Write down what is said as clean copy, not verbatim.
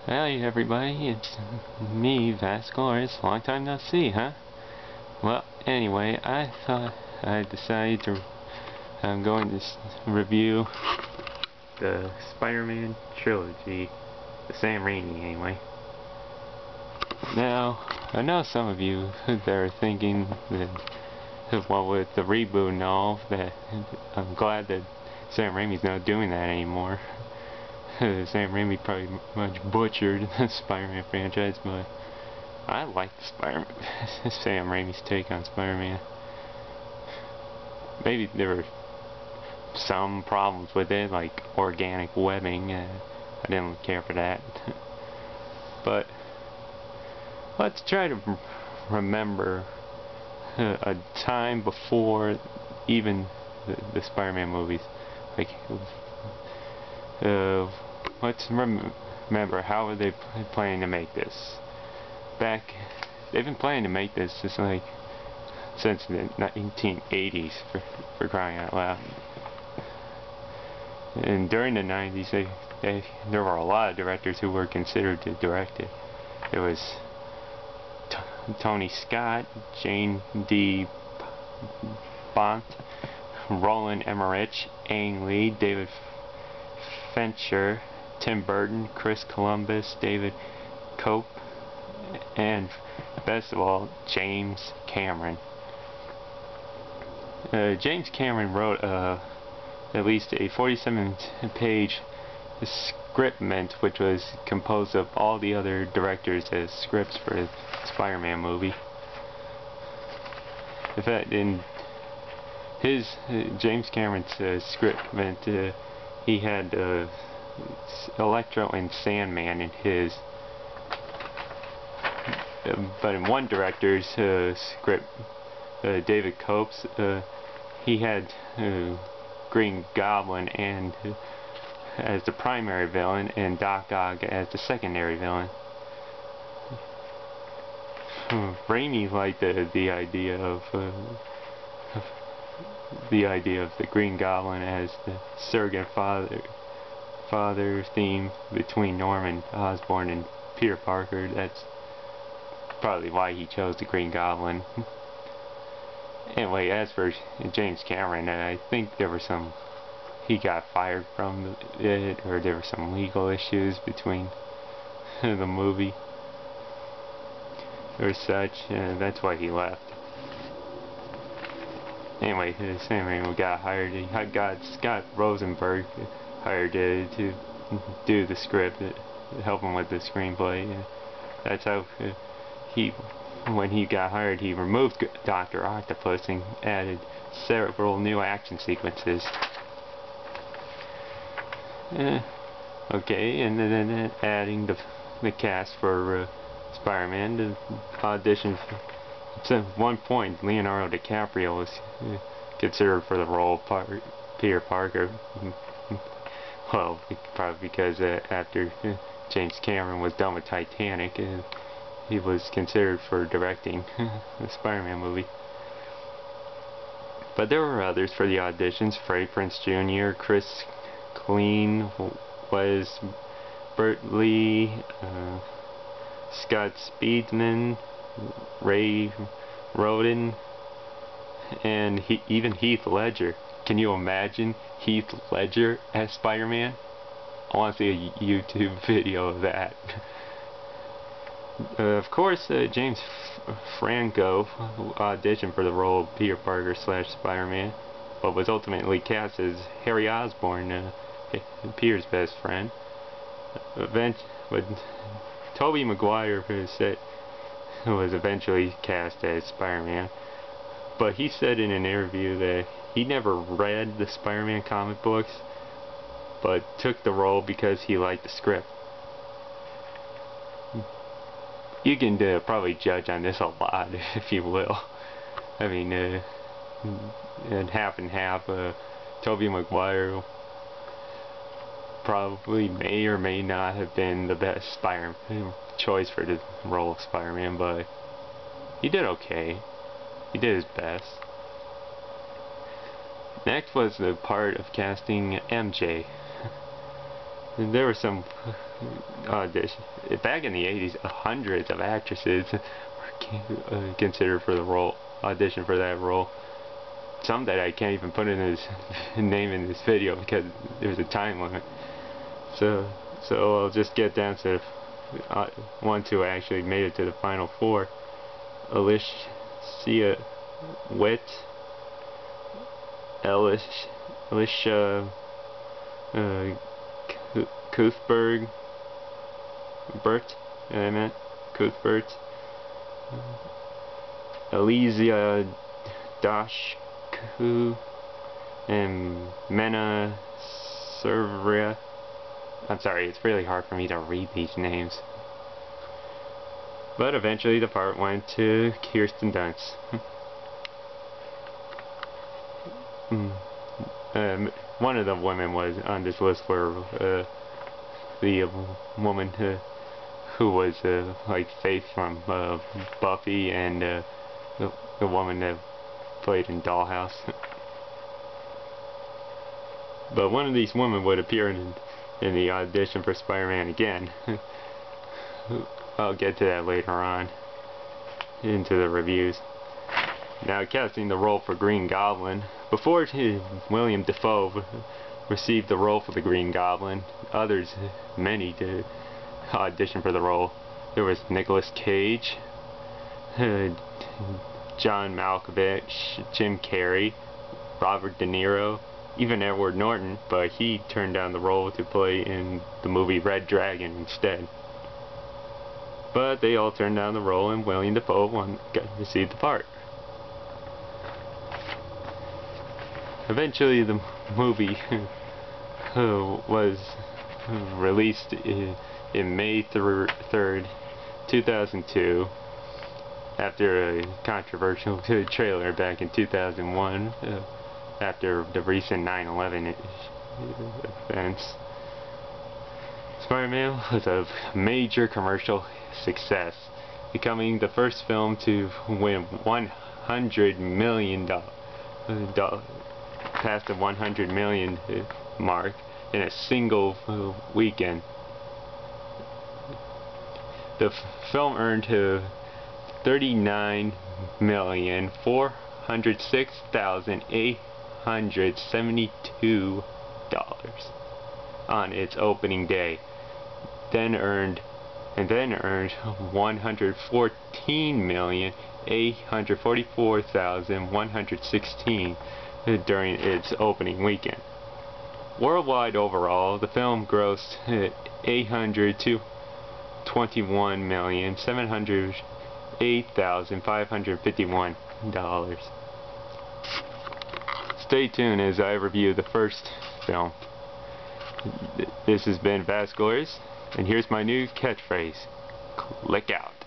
Hey everybody, it's me, Vascoris. Long time no see, huh? Well, anyway, I thought I'd decided to I'm going to review the Spider-Man Trilogy, the Sam Raimi anyway. Now, I know some of you that are thinking that, well, with the reboot and all, that I'm glad that Sam Raimi's not doing that anymore. Sam Raimi probably much butchered the Spider-Man franchise, but I like the Sam Raimi's take on Spider-Man. Maybe there were some problems with it, like organic webbing. I didn't care for that. But let's try to remember a time before even the Spider-Man movies. Like, let's remember, how are they planning to make this? They've been planning to make this just like since the 1980s, for crying out loud. And during the 90s, there were a lot of directors who were considered to direct it. It was Tony Scott, Jane D. Bont, Roland Emmerich, Ang Lee, David Fincher, Tim Burton, Chris Columbus, David Cope, and best of all, James Cameron. James Cameron wrote at least a 47-page scriptment, which was composed of all the other directors as scripts for the Spider-Man movie. In fact, in his James Cameron's scriptment, he had Electro and Sandman in his. But in one director's script, David Cope's, he had Green Goblin and as the primary villain and Doc Ock as the secondary villain. Raimi liked the idea of the Green Goblin as the surrogate father theme between Norman Osborn and Peter Parker. That's probably why he chose the Green Goblin. Anyway, as for James Cameron, I think he got fired from it, or there were some legal issues between the movie or such, and that's why he left. Anyway, Sam Raimi got hired. He got Scott Rosenberg hired to do the script, help him with the screenplay. That's how when he got hired, he removed Dr. Octopus and added several new action sequences. Okay, and then adding the cast for Spider-Man to audition. At one point, Leonardo DiCaprio was considered for the role of Peter Parker. Well, probably because after James Cameron was done with Titanic, he was considered for directing the Spider-Man movie. But there were others for the auditions: Freddie Prinze Jr., Chris Klein, Wes Bertley, Scott Speedman, Ray Roden, and even Heath Ledger. Can you imagine Heath Ledger as Spider-Man? I want to see a YouTube video of that. Of course, James Franco auditioned for the role of Peter Parker / Spider-Man, but was ultimately cast as Harry Osborn, Peter's best friend. But Tobey Maguire was eventually cast as Spider-Man, but he said in an interview that he never read the Spider-Man comic books, but took the role because he liked the script. You can probably judge on this a lot, if you will. I mean, and half and half. Tobey Maguire probably may or may not have been the best Spider-Man choice for the role of Spider-Man, but he did okay. He did his best. Next was the part of casting MJ. There were some audition. Back in the 80s, hundreds of actresses were considered for the role, audition for that role. Some that I can't even put in his name in this video because there was a time limit. So I'll just get down to ones who actually made it to the final four. Alicia Witt, Alicia Cuthbert, Cuthbert, Elysia Dashku, and Mena Servia. I'm sorry, it's really hard for me to read these names. But eventually the part went to Kirsten Dunst. One of the women was on this list for the woman who was like Faith from Buffy, and the woman that played in Dollhouse. But one of these women would appear in the audition for Spider-Man again. I'll get to that later on into the reviews. Now, casting the role for Green Goblin. Before William Dafoe received the role for the Green Goblin, many did audition for the role. There was Nicolas Cage, John Malkovich, Jim Carrey, Robert De Niro, even Edward Norton, but he turned down the role to play in the movie Red Dragon instead. But they all turned down the role, and William Dafoe received the part. Eventually the movie was released in May 3rd, 2002, after a controversial trailer back in 2001, after the recent 9/11 events. Spider-Man was a major commercial success, becoming the first film to win $100 million, past the 100 million mark in a single weekend. The film earned $39,406,872 on its opening day. Then earned $114,844,116 during its opening weekend. Worldwide overall, the film grossed $821,708,551. Stay tuned as I review the first film. This has been Vasculars, and here's my new catchphrase: click out.